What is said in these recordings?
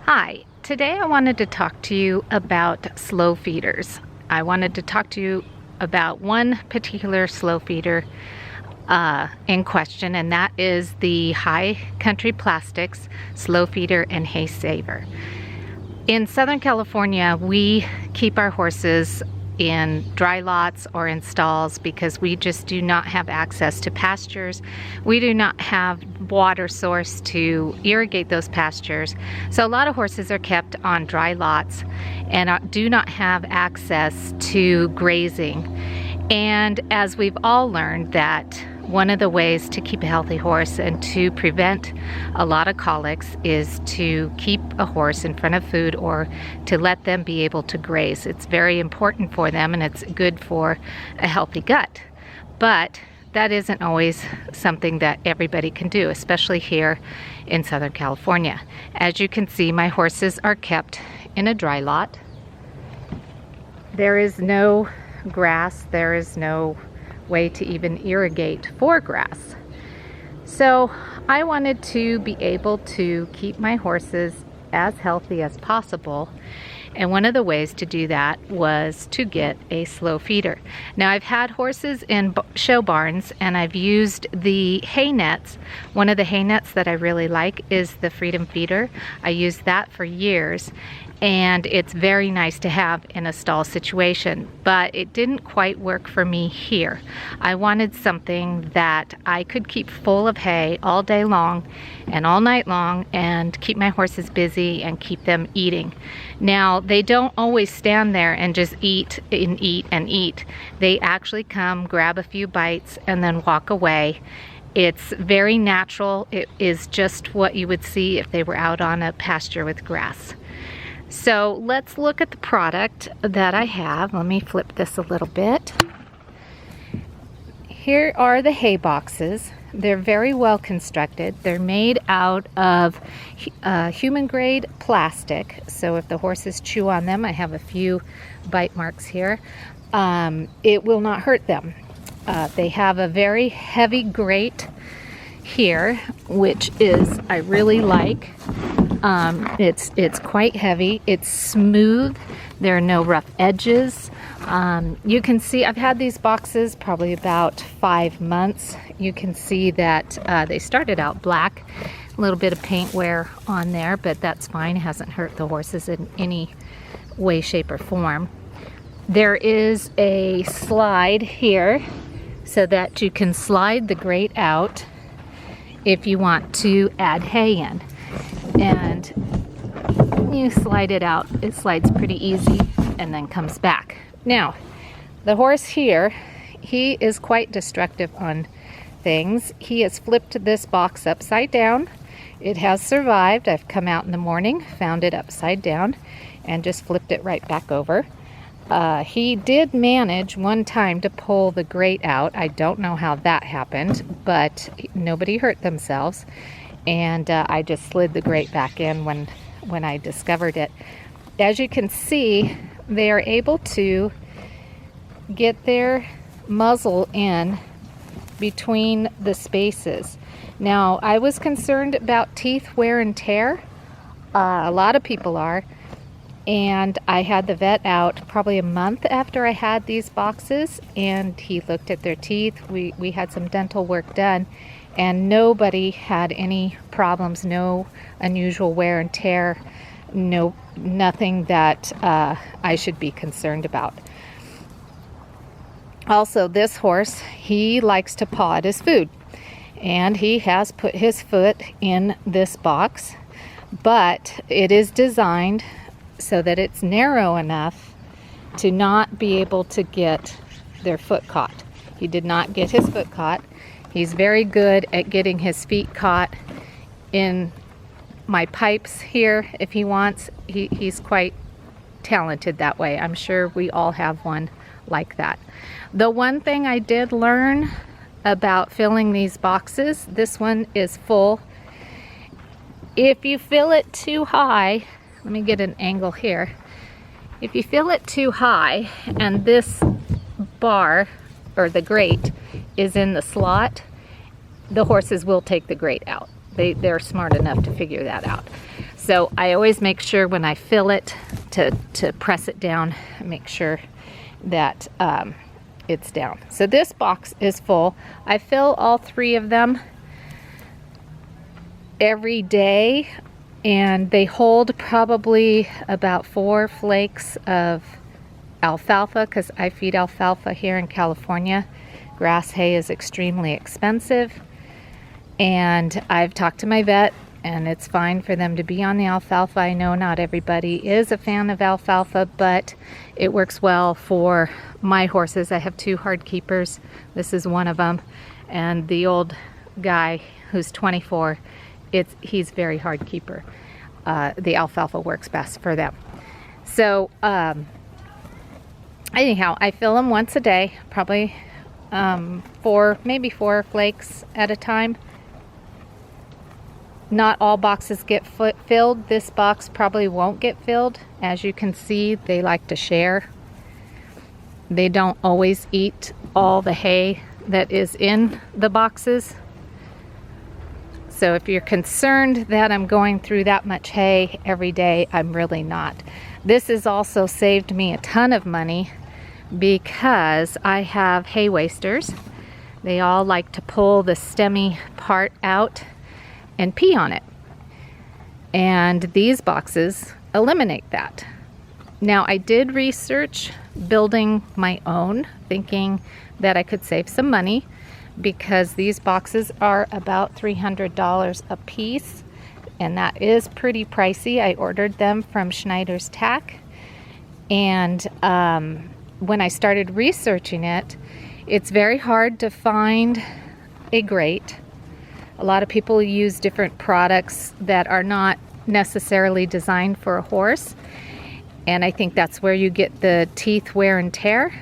Hi, today I wanted to talk to you about slow feeders. I wanted to talk to you about one particular slow feeder in question, and that is the High Country Plastics Slow Feeder and Hay Saver. In Southern California, we keep our horses in dry lots or in stalls because we just do not have access to pastures. We do not have water source to irrigate those pastures. So a lot of horses are kept on dry lots and do not have access to grazing. And as we've all learned, that one of the ways to keep a healthy horse and to prevent a lot of colics is to keep a horse in front of food or to let them be able to graze. It's very important for them and it's good for a healthy gut. But that isn't always something that everybody can do, especially here in Southern California. As you can see, my horses are kept in a dry lot. There is no grass, there is no way to even irrigate for grass. So I wanted to be able to keep my horses as healthy as possible, and one of the ways to do that was to get a slow feeder. Now, I've had horses in show barns and I've used the hay nets. One of the hay nets that I really like is the Freedom Feeder. I used that for years and it's very nice to have in a stall situation, but it didn't quite work for me here. I wanted something that I could keep full of hay all day long and all night long and keep my horses busy and keep them eating. Now, they don't always stand there and just eat and eat and eat. They actually come, grab a few bites, and then walk away. It's very natural. It is just what you would see if they were out on a pasture with grass. So let's look at the product that I have. Let me flip this a little bit. Here are the hay boxes. They're very well constructed. They're made out of human grade plastic. So if the horses chew on them, I have a few bite marks here, it will not hurt them. They have a very heavy grate here, which is, I really like. It's quite heavy. It's smooth. There are no rough edges. You can see I've had these boxes probably about 5 months. You can see that they started out black, a little bit of paint wear on there, but that's fine. It hasn't hurt the horses in any way, shape, or form. There is a slide here so that you can slide the grate out if you want to add hay in. And you slide it out. It slides pretty easy and then comes back. Now, the horse here, he is quite destructive on things. He has flipped this box upside down. It has survived. I've come out in the morning, found it upside down, and just flipped it right back over. He did manage one time to pull the grate out. I don't know how that happened, but nobody hurt themselves. And I just slid the grate back in when I discovered it. As you can see, they are able to get their muzzle in between the spaces. Now, I was concerned about teeth wear and tear. A lot of people are. And I had the vet out probably a month after I had these boxes, and he looked at their teeth. We had some dental work done, and nobody had any problems, no unusual wear and tear, nothing that I should be concerned about. Also, this horse, he likes to paw at his food, and he has put his foot in this box, but it is designed so that it's narrow enough to not be able to get their foot caught. He did not get his foot caught. He's very good at getting his feet caught in my pipes here if he wants. He's quite talented that way. I'm sure we all have one like that. The one thing I did learn about filling these boxes, this one is full. If you fill it too high, let me get an angle here. If you fill it too high and this bar or the grate is in the slot, the horses will take the grate out. They're smart enough to figure that out. So I always make sure when I fill it to press it down, make sure that it's down. So this box is full. I fill all 3 of them every day, and they hold probably about 4 flakes of alfalfa, because I feed alfalfa here in California. Grass hay is extremely expensive, and I've talked to my vet, and it's fine for them to be on the alfalfa. I know not everybody is a fan of alfalfa, but it works well for my horses. I have 2 hard keepers. This is one of them, and the old guy who's 24, he's very hard keeper. The alfalfa works best for them. So anyhow, I fill them once a day, probably maybe 4 flakes at a time. Not all boxes get filled. This box probably won't get filled. As you can see, they like to share. They don't always eat all the hay that is in the boxes. So if you're concerned that I'm going through that much hay every day, I'm really not. This has also saved me a ton of money because I have hay wasters. They all like to pull the stemmy part out and pee on it. And these boxes eliminate that. Now, I did research building my own, thinking that I could save some money, because these boxes are about $300 a piece, and that is pretty pricey. I ordered them from Schneider's Tack, and when I started researching it, it's very hard to find a grate. A lot of people use different products that are not necessarily designed for a horse, and I think that's where you get the teeth wear and tear.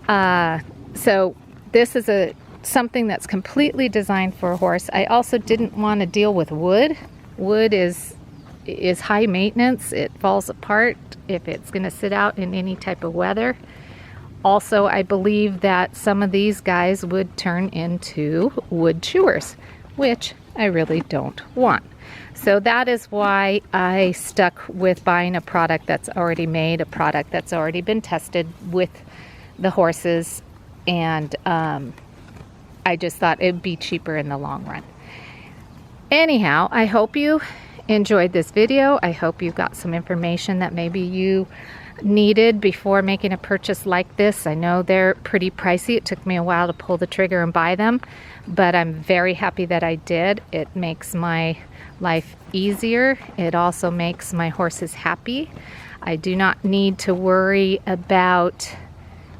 So this is something that's completely designed for a horse. I also didn't want to deal with wood. Wood is high maintenance. It falls apart if it's going to sit out in any type of weather. Also, I believe that some of these guys would turn into wood chewers, which I really don't want. So that is why I stuck with buying a product that's already made, a product that's already been tested with the horses, and I just thought it'd be cheaper in the long run. Anyhow, I hope you enjoyed this video. I hope you got some information that maybe you needed before making a purchase like this. I know they're pretty pricey. It took me a while to pull the trigger and buy them, but I'm very happy that I did. It makes my life easier. It also makes my horses happy. I do not need to worry about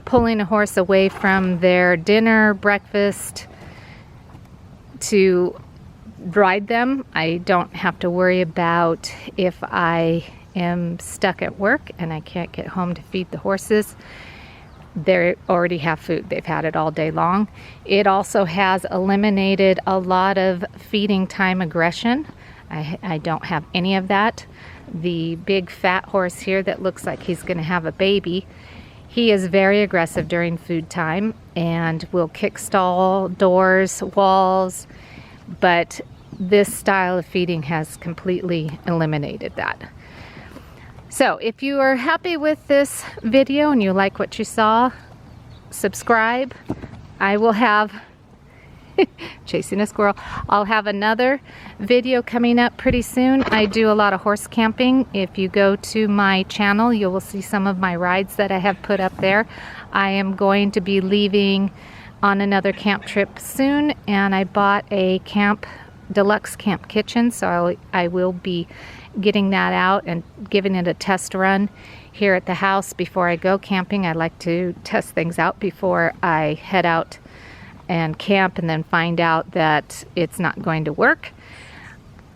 pulling a horse away from their dinner, breakfast to ride them. I don't have to worry about if I am stuck at work and I can't get home to feed the horses. They already have food. They've had it all day long. It also has eliminated a lot of feeding time aggression. I don't have any of that. The big fat horse here that looks like he's going to have a baby, he is very aggressive during food time and will kick stall doors, walls, but this style of feeding has completely eliminated that. So if you are happy with this video and you like what you saw, subscribe. I will have chasing a squirrel. I'll have another video coming up pretty soon. I do a lot of horse camping. If you go to my channel, you will see some of my rides that I have put up there. I am going to be leaving on another camp trip soon, and I bought a deluxe camp kitchen, so I will be getting that out and giving it a test run here at the house before I go camping. I like to test things out before I head out and camp and then find out that it's not going to work.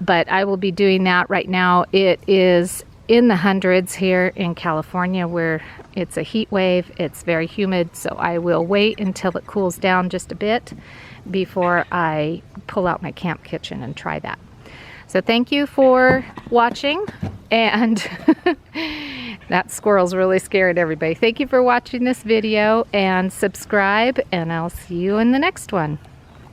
But I will be doing that right now. It is in the hundreds here in California, where it's a heat wave. It's very humid, so I will wait until it cools down just a bit before I pull out my camp kitchen and try that. So thank you for watching, and that squirrel's really scared everybody. Thank you for watching this video, and subscribe, and I'll see you in the next one.